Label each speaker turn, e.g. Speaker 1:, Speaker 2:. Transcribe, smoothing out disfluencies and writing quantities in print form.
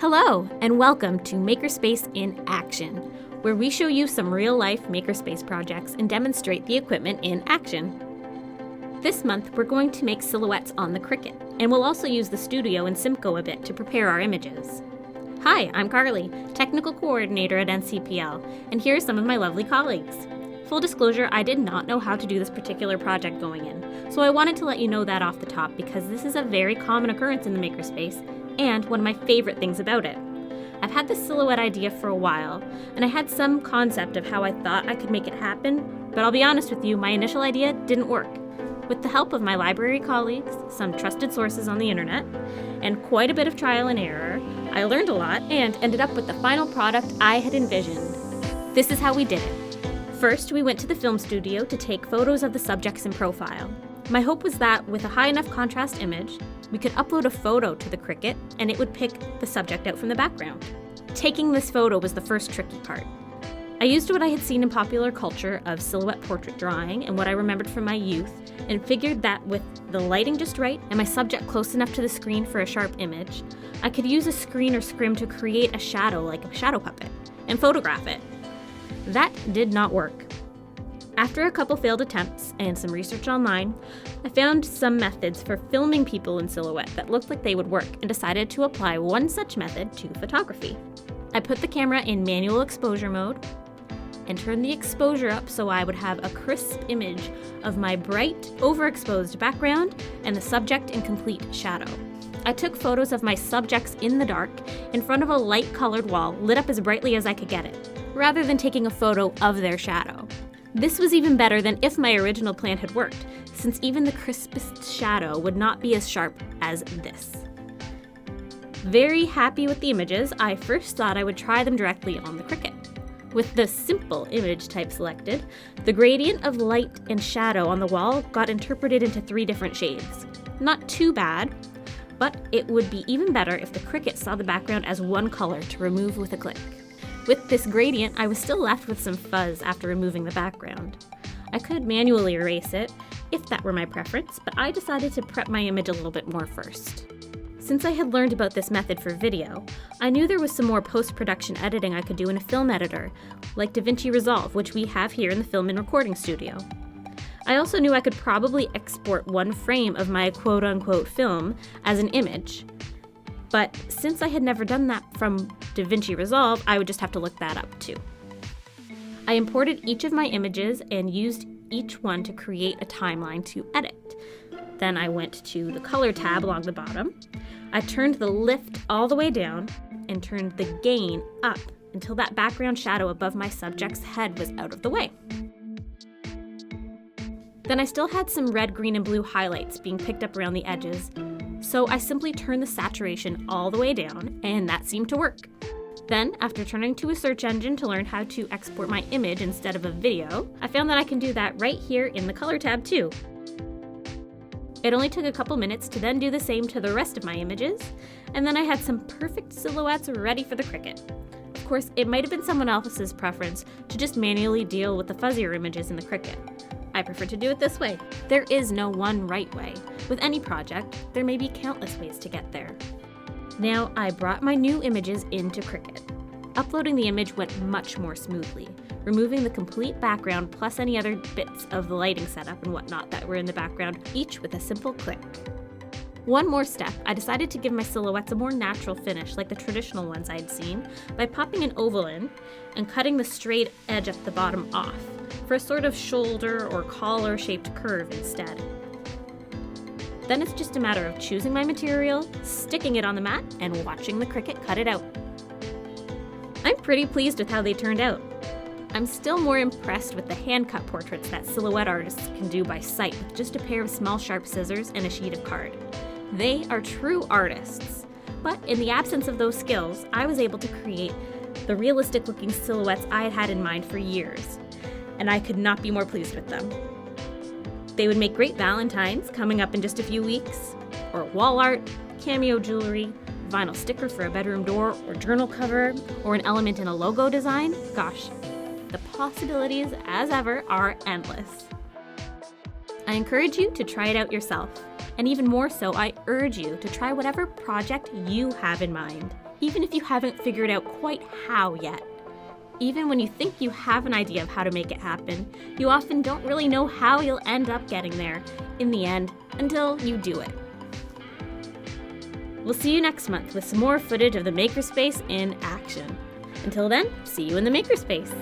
Speaker 1: Hello, and welcome to MakerSpace in Action, where we show you some real-life MakerSpace projects and demonstrate the equipment in action. This month, we're going to make silhouettes on the Cricut, and we'll also use the studio and Simco a bit to prepare our images. Hi, I'm Carly, Technical Coordinator at NCPL, and here are some of my lovely colleagues. Full disclosure, I did not know how to do this particular project going in, so I wanted to let you know that off the top because this is a very common occurrence in the MakerSpace, and one of my favorite things about it. I've had this silhouette idea for a while, and I had some concept of how I thought I could make it happen, but I'll be honest with you, my initial idea didn't work. With the help of my library colleagues, some trusted sources on the internet, and quite a bit of trial and error, I learned a lot and ended up with the final product I had envisioned. This is how we did it. First, we went to the film studio to take photos of the subjects in profile. My hope was that with a high enough contrast image, we could upload a photo to the Cricut and it would pick the subject out from the background. Taking this photo was the first tricky part. I used what I had seen in popular culture of silhouette portrait drawing and what I remembered from my youth, and figured that with the lighting just right and my subject close enough to the screen for a sharp image, I could use a screen or scrim to create a shadow like a shadow puppet and photograph it. That did not work. After a couple failed attempts and some research online, I found some methods for filming people in silhouette that looked like they would work and decided to apply one such method to photography. I put the camera in manual exposure mode and turned the exposure up so I would have a crisp image of my bright, overexposed background and the subject in complete shadow. I took photos of my subjects in the dark in front of a light-colored wall lit up as brightly as I could get it, rather than taking a photo of their shadow. This was even better than if my original plan had worked, since even the crispest shadow would not be as sharp as this. Very happy with the images, I first thought I would try them directly on the Cricut. With the simple image type selected, the gradient of light and shadow on the wall got interpreted into 3 different shades. Not too bad, but it would be even better if the Cricut saw the background as one color to remove with a click. With this gradient, I was still left with some fuzz after removing the background. I could manually erase it, if that were my preference, but I decided to prep my image a little bit more first. Since I had learned about this method for video, I knew there was some more post-production editing I could do in a film editor, like DaVinci Resolve, which we have here in the film and recording studio. I also knew I could probably export one frame of my quote-unquote film as an image, but since I had never done that from DaVinci Resolve, I would just have to look that up too. I imported each of my images and used each one to create a timeline to edit. Then I went to the color tab along the bottom. I turned the lift all the way down and turned the gain up until that background shadow above my subject's head was out of the way. Then I still had some red, green, and blue highlights being picked up around the edges, so I simply turned the saturation all the way down, and that seemed to work. Then, after turning to a search engine to learn how to export my image instead of a video, I found that I can do that right here in the color tab too. It only took a couple minutes to then do the same to the rest of my images, and then I had some perfect silhouettes ready for the Cricut. Of course, it might have been someone else's preference to just manually deal with the fuzzier images in the Cricut. I prefer to do it this way. There is no one right way. With any project, there may be countless ways to get there. Now, I brought my new images into Cricut. Uploading the image went much more smoothly, removing the complete background plus any other bits of the lighting setup and whatnot that were in the background, each with a simple click. One more step, I decided to give my silhouettes a more natural finish like the traditional ones I'd seen by popping an oval in and cutting the straight edge at the bottom off for a sort of shoulder or collar shaped curve instead. Then it's just a matter of choosing my material, sticking it on the mat, and watching the Cricut cut it out. I'm pretty pleased with how they turned out. I'm still more impressed with the hand-cut portraits that silhouette artists can do by sight with just a pair of small sharp scissors and a sheet of card. They are true artists. But in the absence of those skills, I was able to create the realistic-looking silhouettes I had had in mind for years, and I could not be more pleased with them. They would make great valentines coming up in just a few weeks, or wall art, cameo jewelry, vinyl sticker for a bedroom door or journal cover, or an element in a logo design. Gosh, the possibilities, as ever, are endless. I encourage you to try it out yourself, and even more so, I urge you to try whatever project you have in mind. even if you haven't figured out quite how yet. Even when you think you have an idea of how to make it happen, you often don't really know how you'll end up getting there in the end until you do it. We'll see you next month with some more footage of the Makerspace in action. Until then, see you in the Makerspace.